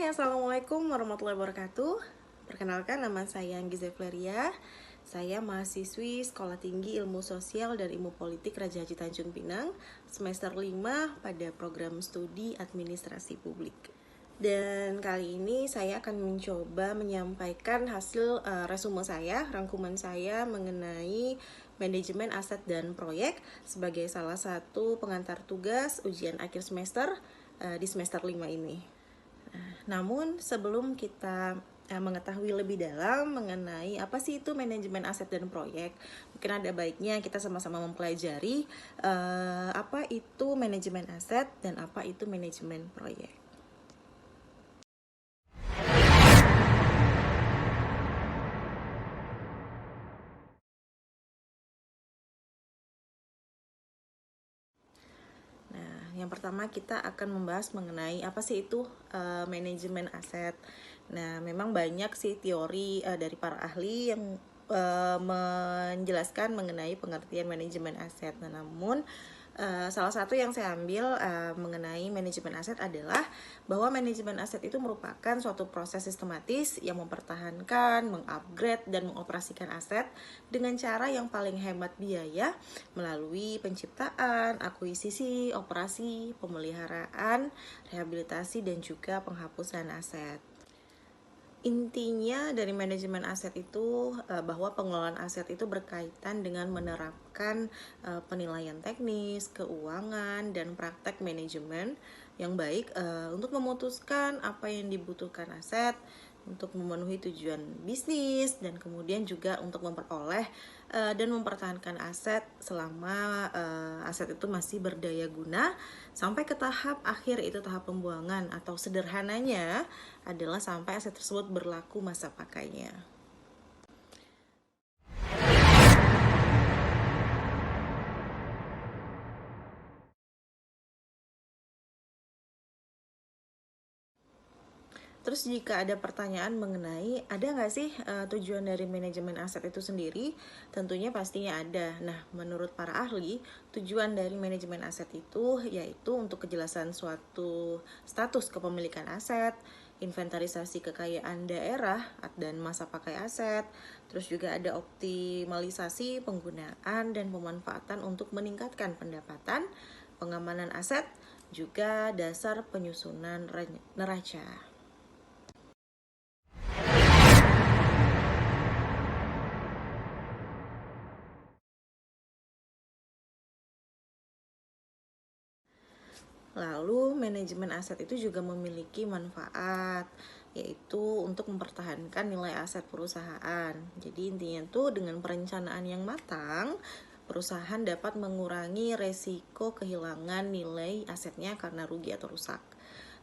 Hai, Assalamualaikum warahmatullahi wabarakatuh. Perkenalkan, nama saya Anggi Zefleria. Saya mahasiswi Sekolah Tinggi Ilmu Sosial dan Ilmu Politik Raja Haji Tanjung Pinang, semester 5 pada program studi Administrasi Publik. Dan kali ini saya akan mencoba menyampaikan hasil resume saya, rangkuman saya mengenai manajemen aset dan proyek sebagai salah satu pengantar tugas ujian akhir semester di semester 5 ini. Namun sebelum kita mengetahui lebih dalam mengenai apa sih itu manajemen aset dan proyek, mungkin ada baiknya kita sama-sama mempelajari apa itu manajemen aset dan apa itu manajemen proyek. Yang pertama kita akan membahas mengenai apa sih itu manajemen aset. Nah, memang banyak sih teori dari para ahli yang menjelaskan mengenai pengertian manajemen aset. Nah, namun salah satu yang saya ambil mengenai manajemen aset adalah bahwa manajemen aset itu merupakan suatu proses sistematis yang mempertahankan, mengupgrade, dan mengoperasikan aset dengan cara yang paling hemat biaya melalui penciptaan, akuisisi, operasi, pemeliharaan, rehabilitasi, dan juga penghapusan aset. Intinya dari manajemen aset itu bahwa pengelolaan aset itu berkaitan dengan menerapkan penilaian teknis, keuangan, dan praktek manajemen yang baik untuk memutuskan apa yang dibutuhkan aset untuk memenuhi tujuan bisnis dan kemudian juga untuk memperoleh dan mempertahankan aset selama aset itu masih berdaya guna sampai ke tahap akhir, itu tahap pembuangan, atau sederhananya adalah sampai aset tersebut berlaku masa pakainya. Terus jika ada pertanyaan mengenai ada nggak sih tujuan dari manajemen aset itu sendiri, tentunya pastinya ada. Nah, menurut para ahli, tujuan dari manajemen aset itu yaitu untuk kejelasan suatu status kepemilikan aset, inventarisasi kekayaan daerah dan masa pakai aset, terus juga ada optimalisasi penggunaan dan pemanfaatan untuk meningkatkan pendapatan, pengamanan aset, juga dasar penyusunan neraca. Lalu manajemen aset itu juga memiliki manfaat, yaitu untuk mempertahankan nilai aset perusahaan. Jadi intinya tuh dengan perencanaan yang matang, perusahaan dapat mengurangi resiko kehilangan nilai asetnya karena rugi atau rusak.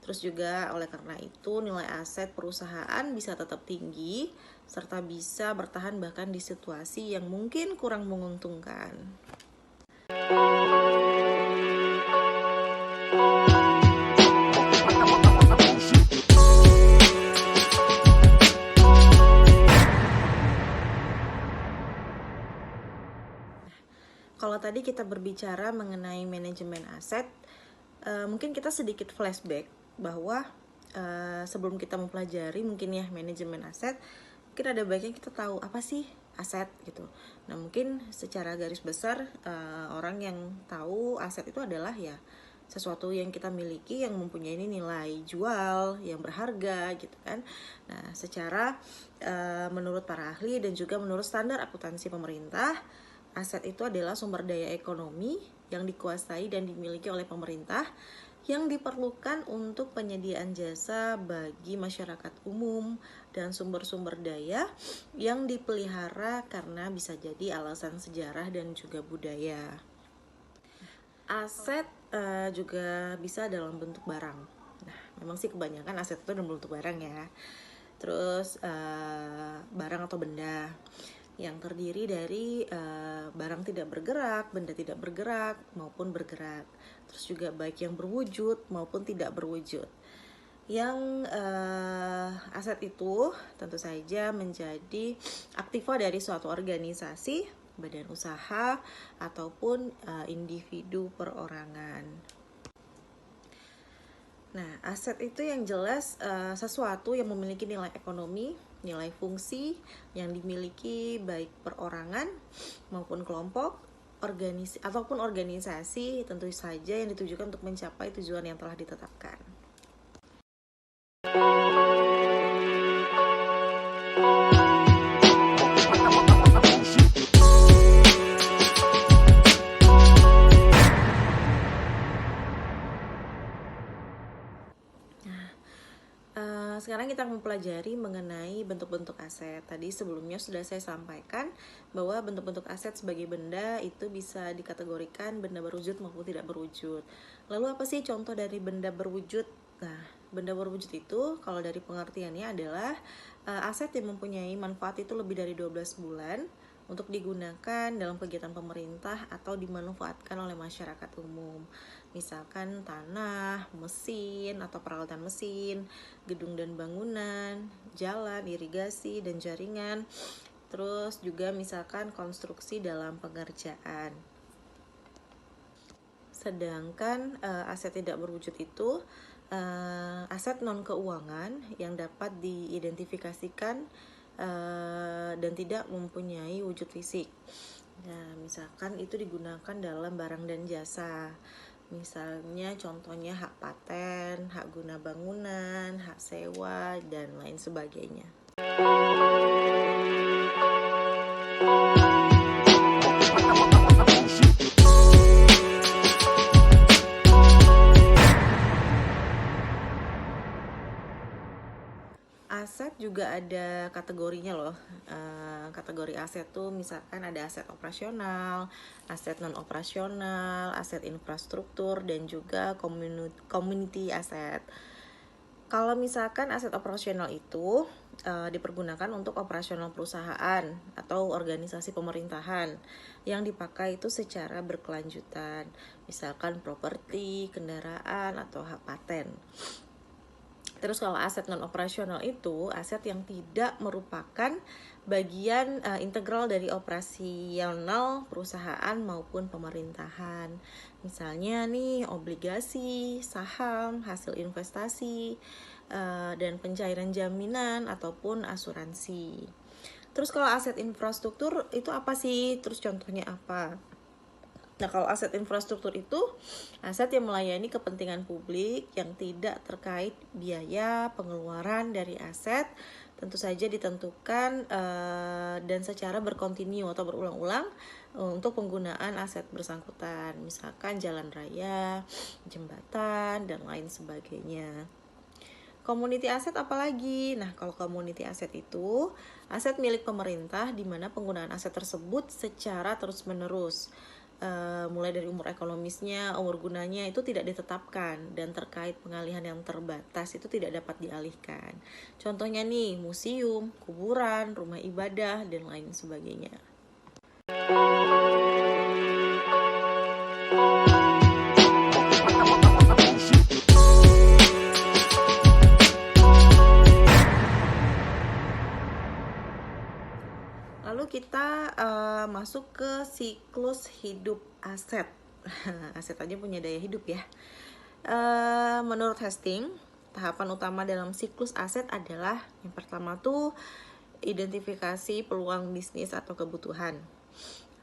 Terus juga oleh karena itu nilai aset perusahaan bisa tetap tinggi serta bisa bertahan bahkan di situasi yang mungkin kurang menguntungkan. Kalau tadi kita berbicara mengenai manajemen aset, mungkin kita sedikit flashback bahwa sebelum kita mempelajari mungkin ya manajemen aset, mungkin ada baiknya kita tahu apa sih aset gitu. Nah, mungkin secara garis besar orang yang tahu aset itu adalah ya sesuatu yang kita miliki yang mempunyai nilai jual yang berharga gitu kan. Nah, secara menurut para ahli dan juga menurut standar akuntansi pemerintah, aset itu adalah sumber daya ekonomi yang dikuasai dan dimiliki oleh pemerintah yang diperlukan untuk penyediaan jasa bagi masyarakat umum dan sumber-sumber daya yang dipelihara karena bisa jadi alasan sejarah dan juga budaya. Aset juga bisa dalam bentuk barang. Nah, memang sih kebanyakan aset itu dalam bentuk barang ya. Terus barang atau benda yang terdiri dari barang tidak bergerak, benda tidak bergerak, maupun bergerak. Terus juga baik yang berwujud maupun tidak berwujud. Yang aset itu tentu saja menjadi aktiva dari suatu organisasi, badan usaha, ataupun individu perorangan. Nah, aset itu yang jelas sesuatu yang memiliki nilai ekonomi, nilai fungsi yang dimiliki baik perorangan maupun kelompok, organisasi tentu saja yang ditujukan untuk mencapai tujuan yang telah ditetapkan. Sekarang kita mempelajari mengenai bentuk-bentuk aset. Tadi sebelumnya sudah saya sampaikan bahwa bentuk-bentuk aset sebagai benda itu bisa dikategorikan benda berwujud maupun tidak berwujud. Lalu apa sih contoh dari benda berwujud? Nah, benda berwujud itu kalau dari pengertiannya adalah aset yang mempunyai manfaat itu lebih dari 12 bulan untuk digunakan dalam kegiatan pemerintah atau dimanfaatkan oleh masyarakat umum. Misalkan tanah, mesin atau peralatan mesin, gedung dan bangunan, jalan, irigasi dan jaringan. Terus juga misalkan konstruksi dalam pengerjaan. Sedangkan aset tidak berwujud itu aset non keuangan yang dapat diidentifikasikan dan tidak mempunyai wujud fisik. Nah, misalkan itu digunakan dalam barang dan jasa. Misalnya contohnya hak paten, hak guna bangunan, hak sewa, dan lain sebagainya. Aset juga ada kategorinya loh. Kategori aset tuh misalkan ada aset operasional, aset non operasional, aset infrastruktur, dan juga community aset. Kalau misalkan aset operasional itu dipergunakan untuk operasional perusahaan atau organisasi pemerintahan yang dipakai itu secara berkelanjutan, misalkan properti, kendaraan, atau hak paten. Terus kalau aset non operasional itu aset yang tidak merupakan bagian integral dari operasional perusahaan maupun pemerintahan. Misalnya nih obligasi, saham, hasil investasi, dan pencairan jaminan ataupun asuransi. Terus kalau aset infrastruktur itu apa sih? Terus contohnya apa? Nah, kalau aset infrastruktur itu aset yang melayani kepentingan publik yang tidak terkait biaya pengeluaran dari aset, tentu saja ditentukan dan secara berkontinu atau berulang-ulang untuk penggunaan aset bersangkutan, misalkan jalan raya, jembatan, dan lain sebagainya. Community aset apalagi? Nah, kalau community aset itu aset milik pemerintah di mana penggunaan aset tersebut secara terus-menerus. Mulai dari umur ekonomisnya, umur gunanya itu tidak ditetapkan, dan terkait pengalihan yang terbatas itu tidak dapat dialihkan. Contohnya nih, museum, kuburan, rumah ibadah, dan lain sebagainya. Lalu kita masuk ke siklus hidup aset. Aset aja punya daya hidup ya. Menurut Hastings, tahapan utama dalam siklus aset adalah yang pertama tuh identifikasi peluang bisnis atau kebutuhan.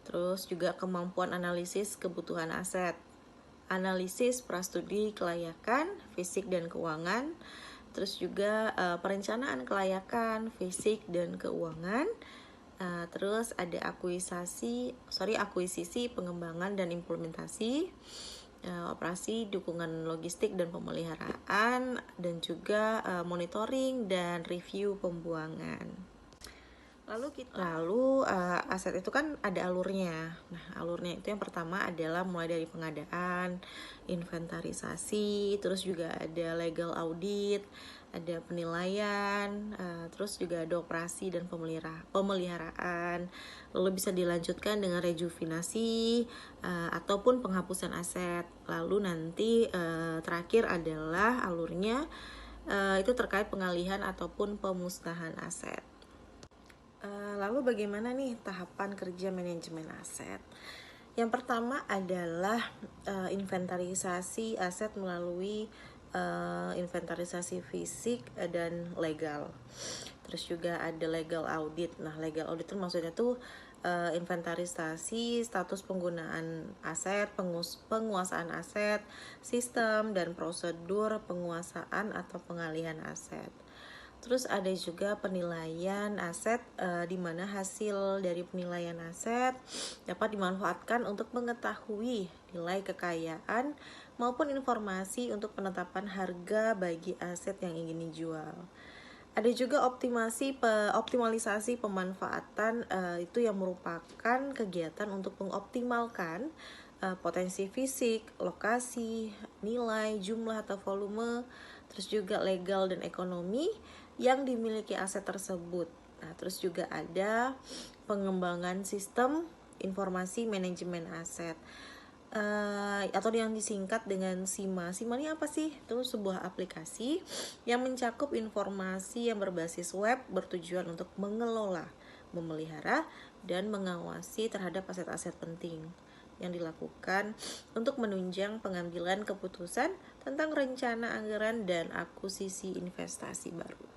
Terus juga kemampuan analisis kebutuhan aset, analisis prastudi kelayakan, fisik dan keuangan. Terus juga perencanaan kelayakan, fisik dan keuangan. Terus ada akuisisi, pengembangan dan implementasi, operasi, dukungan logistik dan pemeliharaan, dan juga monitoring dan review pembuangan. Lalu aset itu kan ada alurnya. Nah, alurnya itu yang pertama adalah mulai dari pengadaan, inventarisasi, terus juga ada legal audit, ada penilaian, terus juga ada operasi dan pemeliharaan. Lalu bisa dilanjutkan dengan rejuvenasi ataupun penghapusan aset. Lalu nanti terakhir adalah alurnya itu terkait pengalihan ataupun pemusnahan aset. Lalu bagaimana nih tahapan kerja manajemen aset? Yang pertama adalah inventarisasi aset melalui inventarisasi fisik dan legal. Terus juga ada legal audit. Nah, legal audit itu maksudnya tuh inventarisasi status penggunaan aset, penguasaan aset, sistem dan prosedur penguasaan atau pengalihan aset. Terus ada juga penilaian aset, di mana hasil dari penilaian aset dapat dimanfaatkan untuk mengetahui nilai kekayaan maupun informasi untuk penetapan harga bagi aset yang ingin dijual. Ada juga optimalisasi pemanfaatan, itu yang merupakan kegiatan untuk mengoptimalkan potensi fisik, lokasi, nilai, jumlah atau volume, terus juga legal dan ekonomi yang dimiliki aset tersebut. Nah, terus juga ada pengembangan sistem informasi manajemen aset, atau yang disingkat dengan SIMA. SIMA ini apa sih? Itu sebuah aplikasi yang mencakup informasi yang berbasis web bertujuan untuk mengelola, memelihara, dan mengawasi terhadap aset-aset penting yang dilakukan untuk menunjang pengambilan keputusan tentang rencana anggaran dan akuisisi investasi baru.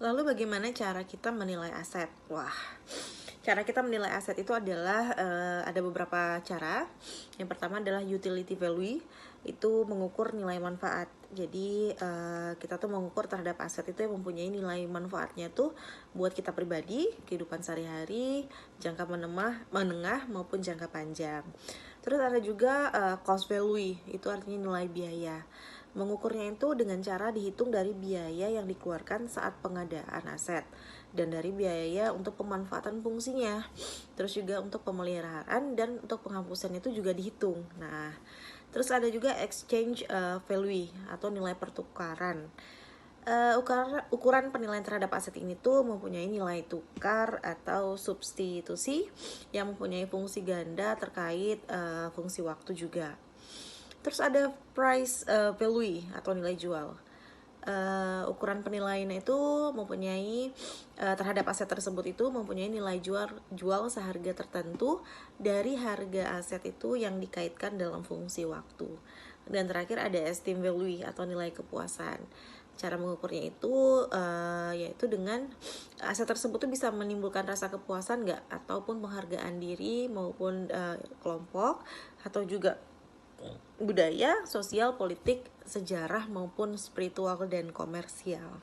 Lalu bagaimana cara kita menilai aset? Wah, cara kita menilai aset itu adalah ada beberapa cara. Yang pertama adalah utility value, itu mengukur nilai manfaat. Jadi kita tuh mengukur terhadap aset itu yang mempunyai nilai manfaatnya tuh buat kita pribadi, kehidupan sehari-hari, jangka menengah maupun jangka panjang. Terus ada juga cost value, itu artinya nilai biaya. Mengukurnya itu dengan cara dihitung dari biaya yang dikeluarkan saat pengadaan aset dan dari biaya untuk pemanfaatan fungsinya. Terus juga untuk pemeliharaan dan untuk penghapusan itu juga dihitung. Nah, terus ada juga exchange value atau nilai pertukaran. Ukuran penilaian terhadap aset ini tuh mempunyai nilai tukar atau substitusi yang mempunyai fungsi ganda terkait fungsi waktu juga. Terus ada price value atau nilai jual. Ukuran penilaian itu mempunyai terhadap aset tersebut itu mempunyai nilai jual seharga tertentu dari harga aset itu yang dikaitkan dalam fungsi waktu. Dan terakhir ada estimate value atau nilai kepuasan. Cara mengukurnya itu yaitu dengan aset tersebut tuh bisa menimbulkan rasa kepuasan nggak, ataupun penghargaan diri maupun kelompok, atau juga budaya, sosial, politik, sejarah maupun spiritual dan komersial.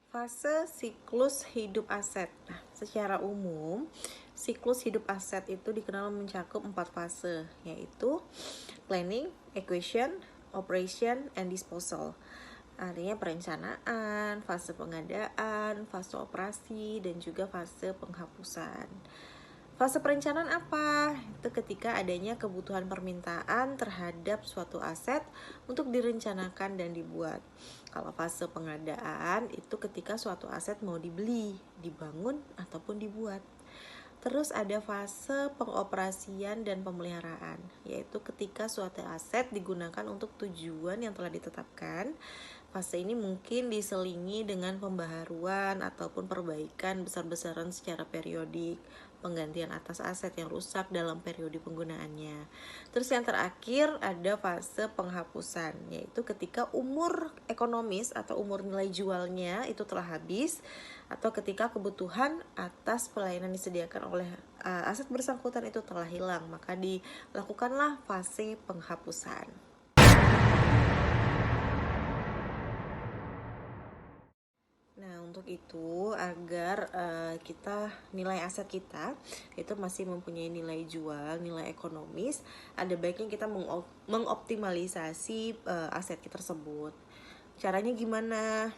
Fase siklus hidup aset. Nah, secara umum, siklus hidup aset itu dikenal mencakup 4 fase, yaitu planning, acquisition, operation, and disposal. Artinya perencanaan, fase pengadaan, fase operasi, dan juga fase penghapusan. Fase perencanaan apa? Itu ketika adanya kebutuhan permintaan terhadap suatu aset untuk direncanakan dan dibuat. Kalau fase pengadaan itu ketika suatu aset mau dibeli, dibangun, ataupun dibuat. Terus ada fase pengoperasian dan pemeliharaan, yaitu ketika suatu aset digunakan untuk tujuan yang telah ditetapkan. Fase ini mungkin diselingi dengan pembaharuan ataupun perbaikan besar-besaran secara periodik, penggantian atas aset yang rusak dalam periode penggunaannya. Terus yang terakhir ada fase penghapusan, yaitu ketika umur ekonomis atau umur nilai jualnya itu telah habis, atau ketika kebutuhan atas pelayanan disediakan oleh aset bersangkutan itu telah hilang, maka dilakukanlah fase penghapusan. Nah, untuk itu agar kita nilai aset kita itu masih mempunyai nilai jual, nilai ekonomis, ada baiknya kita mengoptimalisasi aset kita tersebut. Caranya gimana?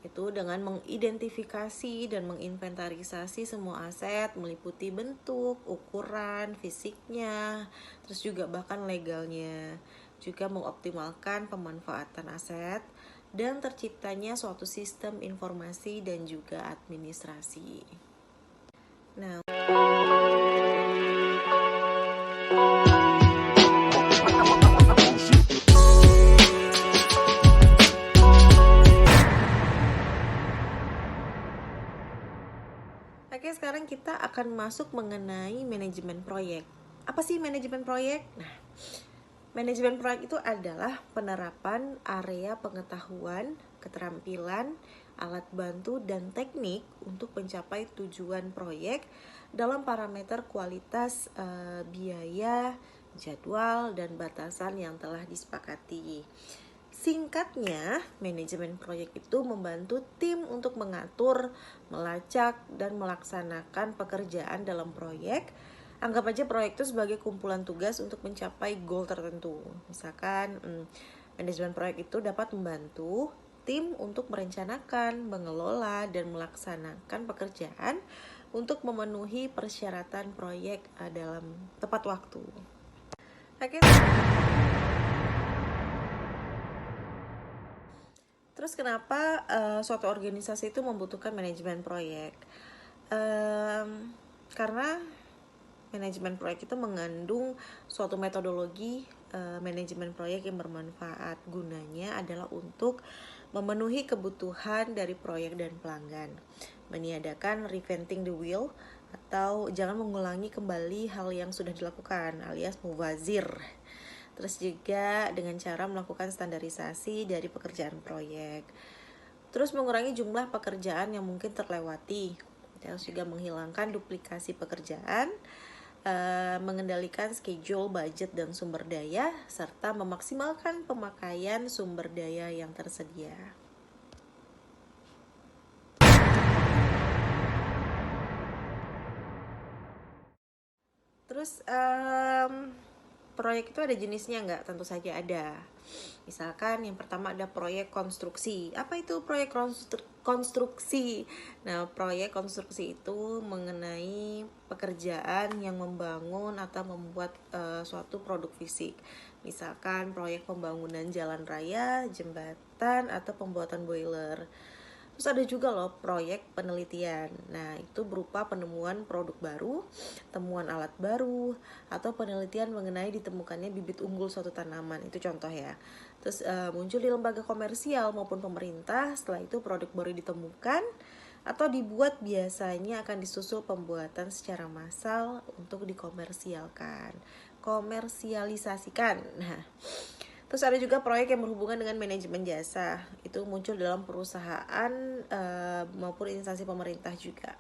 Itu dengan mengidentifikasi dan menginventarisasi semua aset, meliputi bentuk, ukuran, fisiknya, terus juga bahkan legalnya. Juga mengoptimalkan pemanfaatan aset dan terciptanya suatu sistem informasi dan juga administrasi. Nah, kita akan masuk mengenai manajemen proyek. Apa sih manajemen proyek? Nah, manajemen proyek itu adalah penerapan area pengetahuan, keterampilan, alat bantu, dan teknik untuk mencapai tujuan proyek dalam parameter kualitas, biaya, jadwal, dan batasan yang telah disepakati. Singkatnya, manajemen proyek itu membantu tim untuk mengatur, melacak, dan melaksanakan pekerjaan dalam proyek. Anggap aja proyek itu sebagai kumpulan tugas untuk mencapai goal tertentu. Misalkan, manajemen proyek itu dapat membantu tim untuk merencanakan, mengelola, dan melaksanakan pekerjaan untuk memenuhi persyaratan proyek dalam tepat waktu. Oke. Terus kenapa suatu organisasi itu membutuhkan manajemen proyek? Karena manajemen proyek itu mengandung suatu metodologi manajemen proyek yang bermanfaat. Gunanya adalah untuk memenuhi kebutuhan dari proyek dan pelanggan, meniadakan reinventing the wheel atau jangan mengulangi kembali hal yang sudah dilakukan alias mubazir. Terus juga dengan cara melakukan standarisasi dari pekerjaan proyek. Terus mengurangi jumlah pekerjaan yang mungkin terlewati. Terus juga menghilangkan duplikasi pekerjaan, mengendalikan schedule, budget, dan sumber daya, serta memaksimalkan pemakaian sumber daya yang tersedia. Terus proyek itu ada jenisnya nggak? Tentu saja ada. Misalkan yang pertama ada proyek konstruksi. Apa itu proyek konstruksi? Nah, proyek konstruksi itu mengenai pekerjaan yang membangun atau membuat suatu produk fisik. Misalkan proyek pembangunan jalan raya, jembatan, atau pembuatan boiler. Terus ada juga loh proyek penelitian. Nah, itu berupa penemuan produk baru, temuan alat baru, atau penelitian mengenai ditemukannya bibit unggul suatu tanaman. Itu contoh ya. Terus muncul di lembaga komersial maupun pemerintah. Setelah itu produk baru ditemukan atau dibuat, biasanya akan disusul pembuatan secara massal untuk dikomersialkan. Komersialisasikan. Nah, terus ada juga proyek yang berhubungan dengan manajemen jasa. Itu muncul dalam perusahaan maupun instansi pemerintah juga.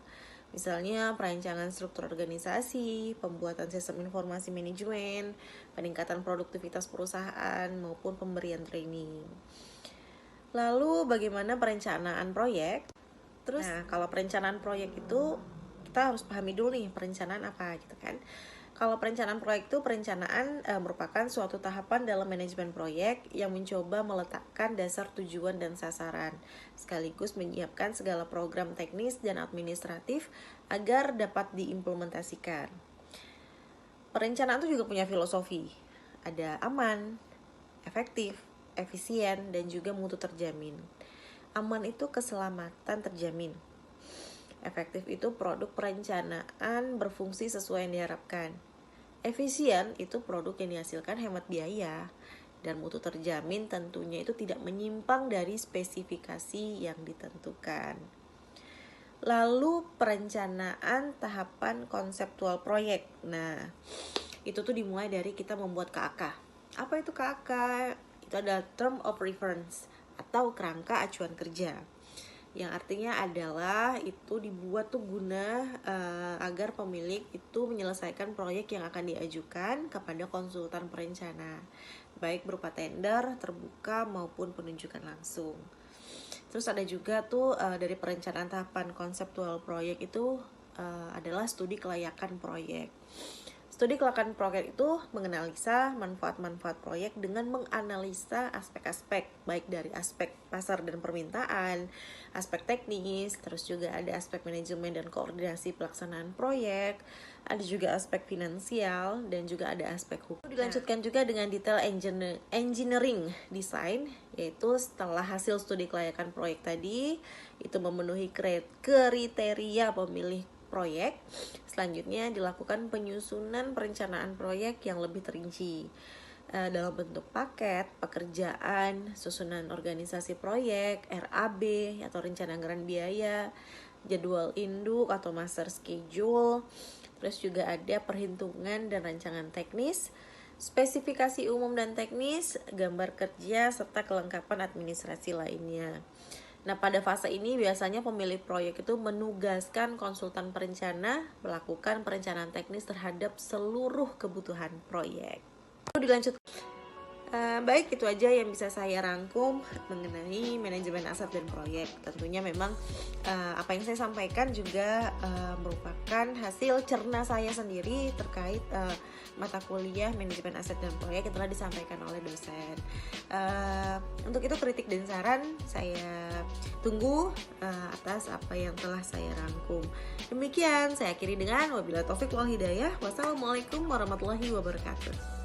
Misalnya perancangan struktur organisasi, pembuatan sistem informasi manajemen, peningkatan produktivitas perusahaan, maupun pemberian training. Lalu bagaimana perencanaan proyek? Terus, nah, kalau perencanaan proyek itu kita harus pahami dulu nih perencanaan apa gitu kan. Kalau perencanaan proyek itu perencanaan merupakan suatu tahapan dalam manajemen proyek yang mencoba meletakkan dasar tujuan dan sasaran, sekaligus menyiapkan segala program teknis dan administratif agar dapat diimplementasikan. Perencanaan itu juga punya filosofi. Ada aman, efektif, efisien, dan juga mutu terjamin. Aman itu keselamatan terjamin. Efektif itu produk perencanaan berfungsi sesuai yang diharapkan. Efisien itu produk yang dihasilkan hemat biaya. Dan mutu terjamin tentunya itu tidak menyimpang dari spesifikasi yang ditentukan. Lalu perencanaan tahapan konseptual proyek. Nah, itu tuh dimulai dari kita membuat KAK. Apa itu KAK? Itu adalah term of reference atau kerangka acuan kerja, yang artinya adalah itu dibuat tuh guna agar pemilik itu menyelesaikan proyek yang akan diajukan kepada konsultan perencana, baik berupa tender, terbuka, maupun penunjukan langsung. Terus ada juga tuh dari perencanaan tahapan konseptual proyek itu adalah studi kelayakan proyek. Studi kelayakan proyek itu menganalisa manfaat-manfaat proyek dengan menganalisa aspek-aspek, baik dari aspek pasar dan permintaan, aspek teknis, terus juga ada aspek manajemen dan koordinasi pelaksanaan proyek, ada juga aspek finansial, dan juga ada aspek hukum. Dilanjutkan juga dengan detail engineering design, yaitu setelah hasil studi kelayakan proyek tadi itu memenuhi kriteria pemilih proyek, selanjutnya dilakukan penyusunan perencanaan proyek yang lebih terinci dalam bentuk paket, pekerjaan, susunan organisasi proyek, RAB atau rencana anggaran biaya, jadwal induk atau master schedule, terus juga ada perhitungan dan rancangan teknis, spesifikasi umum dan teknis, gambar kerja, serta kelengkapan administrasi lainnya. Nah, pada fase ini biasanya pemilik proyek itu menugaskan konsultan perencana melakukan perencanaan teknis terhadap seluruh kebutuhan proyek. Dilanjut. Baik, itu aja yang bisa saya rangkum mengenai manajemen aset dan proyek. Tentunya memang apa yang saya sampaikan juga merupakan hasil cerna saya sendiri terkait mata kuliah manajemen aset dan proyek yang telah disampaikan oleh dosen. Untuk itu kritik dan saran saya tunggu atas apa yang telah saya rangkum. Demikian saya akhiri dengan wabillahi taufik wal hidayah. Wassalamualaikum warahmatullahi wabarakatuh.